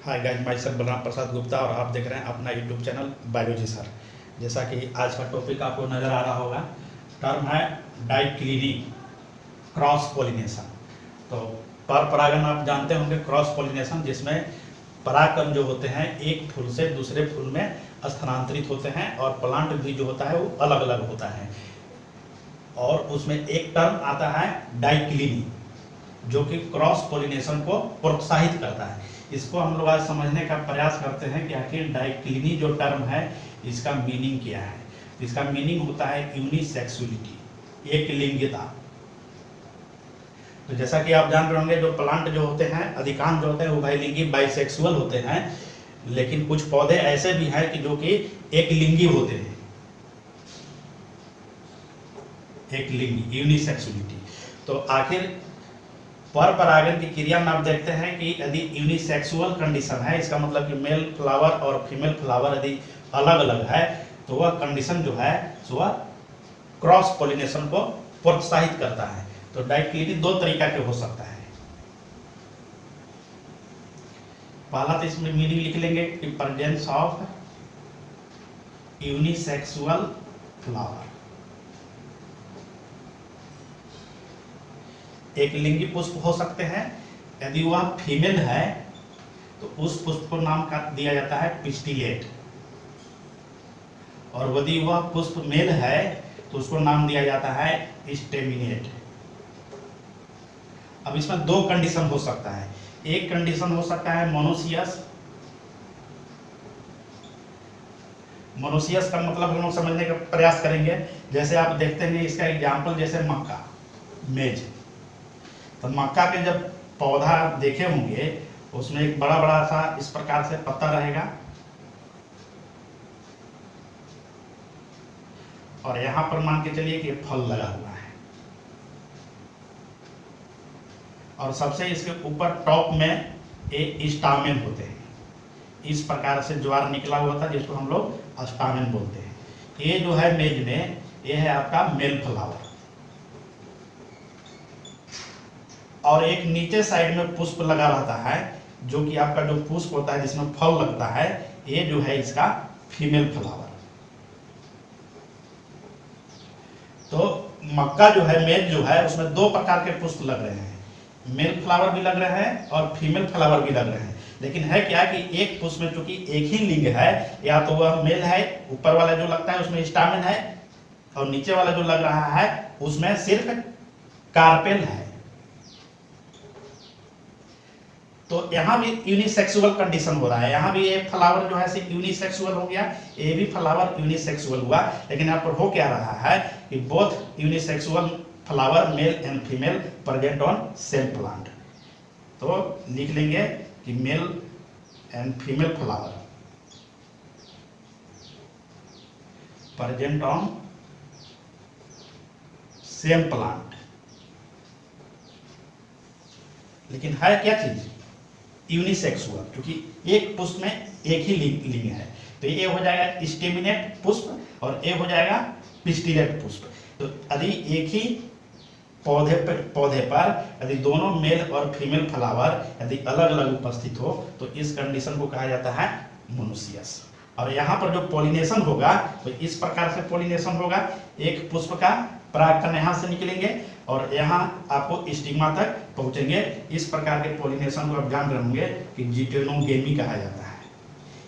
Hi guys, my sir Balram Prasad Gupta और आप देख रहे हैं अपना यूट्यूब चैनल बायोलॉजी सर। जैसा कि आज का टॉपिक आपको नज़र आ रहा होगा, टर्म है डाइक्लिनिक क्रॉस पोलिनेशन। तो पर परागन आप जानते होंगे, क्रॉस पोलिनेशन जिसमें परागकण जो होते हैं एक फूल से दूसरे फूल में स्थानांतरित होते हैं और प्लांट भी जो होता है वो अलग अलग होता है। और उसमें एक टर्म आता है डाइक्लिनिक, जो कि क्रॉस पोलिनेशन को प्रोत्साहित करता है। इसको हम लोग आज समझने का प्रयास करते हैं कि आखिर डाइक्लिनी जो टर्म है इसका मीनिंग क्या है। इसका मीनिंग होता है यूनिसेक्सुअलिटी, एक लिंगिता। तो जैसा कि आप जान रहे होंगे, जो प्लांट जो होते हैं अधिकांश जो होते हैं उभयलिंगी बाइसेक्सुअल होते हैं, लेकिन कुछ पौधे ऐसे भी हैं कि जो कि एक लिंगी होते हैं, एक लिंगी यूनिसेक्सुअलिटी। तो आखिर पर परागन की क्रिया में आप देखते हैं कि यदि यूनिसेक्सुअल कंडीशन है, इसका मतलब कि मेल फ्लावर और फीमेल फ्लावर यदि अलग अलग है, तो वह कंडीशन जो है वह क्रॉस पोलिनेशन को प्रोत्साहित करता है। तो डाइक्लिनिक दो तरीका के हो सकता है। पहला तो इसमें मीनिंग लिख लेंगे कि प्रेजेंस ऑफ यूनिसेक्सुअल फ्लावर, एक लिंगी पुष्प हो सकते हैं। यदि वह फीमेल है तो उस पुष्प को नाम का दिया जाता है पिस्टिलेट, और यदि वह पुष्प मेल है तो उसको नाम दिया जाता है स्टेमिनेट। अब इसमें दो कंडीशन हो सकता है। एक कंडीशन हो सकता है मोनोसियस। मोनोसियस का मतलब हम लोग समझने का प्रयास करेंगे। जैसे आप देखते हैं इसका एग्जाम्पल, जैसे मक्का, मेज। तो मक्का के जब पौधा देखे होंगे उसमें एक बड़ा बड़ा सा इस प्रकार से पत्ता रहेगा, और यहां पर मान के चलिए कि फल लगा हुआ है, और सबसे इसके ऊपर टॉप में एक स्टामेन होते हैं। इस प्रकार से ज्वार निकला हुआ था जिसको हम लोग स्टामेन बोलते हैं। ये जो है मेज में, ये है आपका मेल फ्लावर, और एक नीचे साइड में पुष्प लगा रहता है, जो कि आपका जो पुष्प होता है जिसमें फल लगता है, ये जो है इसका फीमेल फ्लावर। तो मक्का जो है, मेज जो है, उसमें दो प्रकार के पुष्प लग रहे हैं, मेल फ्लावर भी लग रहे हैं और फीमेल फ्लावर भी लग रहे हैं। लेकिन है क्या कि एक पुष्प में चूंकि एक ही लिंग है, या तो वह मेल है, ऊपर वाला जो लगता है उसमें स्टामेन है, और नीचे वाला जो लग रहा है उसमें सिर्फ कार्पेल है। तो यहाँ भी यूनिसेक्सुअल कंडीशन हो रहा है। यहाँ भी ये फ्लावर जो है यूनिसेक्सुअल हो गया, ये भी फ्लावर यूनिसेक्सुअल हुआ। लेकिन यहाँ पर हो क्या रहा है कि both unisexual flower male and female present on same plant. तो लिख लेंगे कि male and female flower present on same plant. लेकिन है क्या चीज? यूनिसेक्सुअल, क्योंकि एक पुष्प में एक ही लिंग है। तो ये हो जाएगा स्टेमिनेट पुष्प और ये हो जाएगा पिस्टिलेट पुष्प। तो यदि एक ही पौधे पर यदि दोनों मेल और फीमेल फ्लावर यदि अलग अलग उपस्थित हो तो इस कंडीशन को कहा जाता है मोनोसियस। और यहाँ पर जो पोलिनेशन होगा तो इस प्रकार से पोलिनेशन होगा। एक पुष्प का परागकण यहाँ से निकलेंगे और यहाँ आपको स्टिग्मा तक पहुँचेंगे। इस प्रकार के पोलिनेशन को आप जान रहे होंगे कि जिटेनोगेमी कहा जाता है।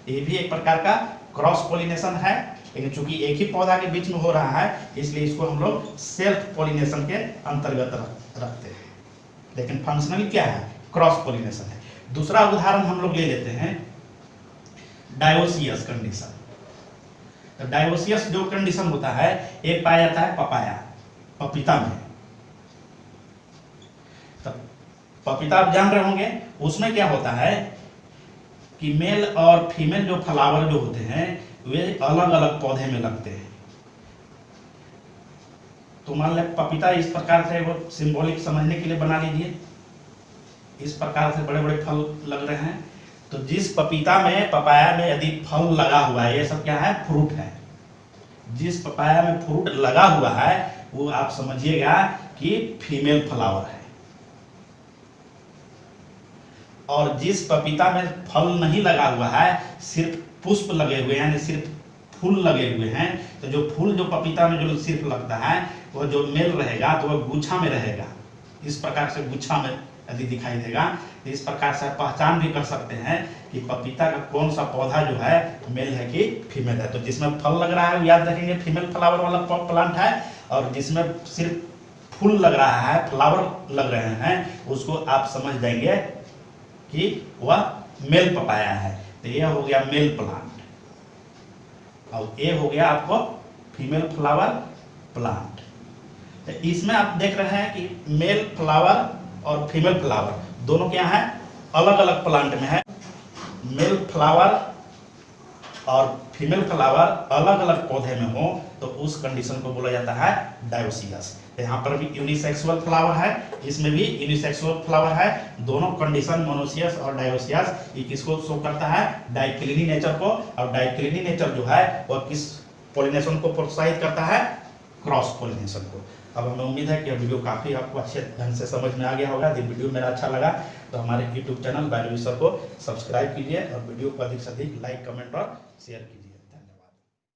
ये भी एक प्रकार का क्रॉस पोलिनेशन है, लेकिन चूंकि एक ही पौधा के बीच में हो रहा है इसलिए इसको हम लोग सेल्फ पोलिनेशन के अंतर्गत रखते हैं। लेकिन फंक्शनली क्या है? क्रॉस पोलिनेशन है। दूसरा उदाहरण हम लोग ले लेते हैं डायोसियस कंडीशन। तो डायोसियस जो कंडीशन होता है ये पाया जाता है पपाया, पपीता में। तो पपीता आप जान रहे होंगे, उसमें क्या होता है कि मेल और फीमेल जो फ्लावर जो होते हैं वे अलग अलग पौधे में लगते हैं। तो मान लें पपीता इस प्रकार से, वो सिंबॉलिक समझने के लिए बना लीजिए, इस प्रकार से बड़े बड़े फल लग रहे हैं। तो जिस पपीता में, पपाया में यदि फल लगा हुआ है, ये सब क्या है? फ्रूट है। जिस पपाया में फ्रूट लगा हुआ है वो आप समझिएगा कि फीमेल फ्लावर है। और जिस पपीता में फल नहीं लगा हुआ है, सिर्फ पुष्प लगे हुए हैं, यानी सिर्फ फूल लगे हुए हैं, तो जो फूल जो पपीता में जो सिर्फ लगता है वो जो मेल रहेगा तो वह गुच्छा में रहेगा। इस प्रकार से गुच्छा में यदि दिखाई देगा तो इस प्रकार से पहचान भी कर सकते हैं कि पपीता का कौन सा पौधा जो है मेल है कि फीमेल है। तो जिसमें फल लग रहा है याद रखेंगे फीमेल फ्लावर वाला प्लांट है, और जिसमें सिर्फ फूल लग रहा है, फ्लावर लग रहे हैं, उसको आप समझ जाएंगे कि वह मेल पपाया है। तो यह हो गया मेल प्लांट, और ये हो गया आपको फीमेल फ्लावर प्लांट। तो इसमें आप देख रहे हैं कि मेल फ्लावर और फीमेल फ्लावर दोनों क्या है, अलग अलग प्लांट में है। मेल फ्लावर और फीमेल फ्लावर अलग अलग पौधे में हो तो उस कंडीशन को बोला जाता है डायोसियस। यहाँ पर भी यूनिसेक्सुअल फ्लावर है, इसमें भी यूनिसेक्सुअल फ्लावर है। दोनों कंडीशन मोनोसियस और डायोसियस ये किसको शो करता है, डाइक्लिनी नेचर को। और डाइक्लिनी नेचर जो है वह किस पॉलिनेशन को प्रोत्साहित करता है, क्रॉस पॉलिनेशन को। अब हमें उम्मीद है कि वीडियो काफ़ी आपको अच्छे ढंग से समझ में आ गया होगा। यदि वीडियो मेरा अच्छा लगा तो हमारे यूट्यूब चैनल बायोलॉजी सर को सब्सक्राइब कीजिए और वीडियो को अधिक से अधिक लाइक, कमेंट और शेयर कीजिए।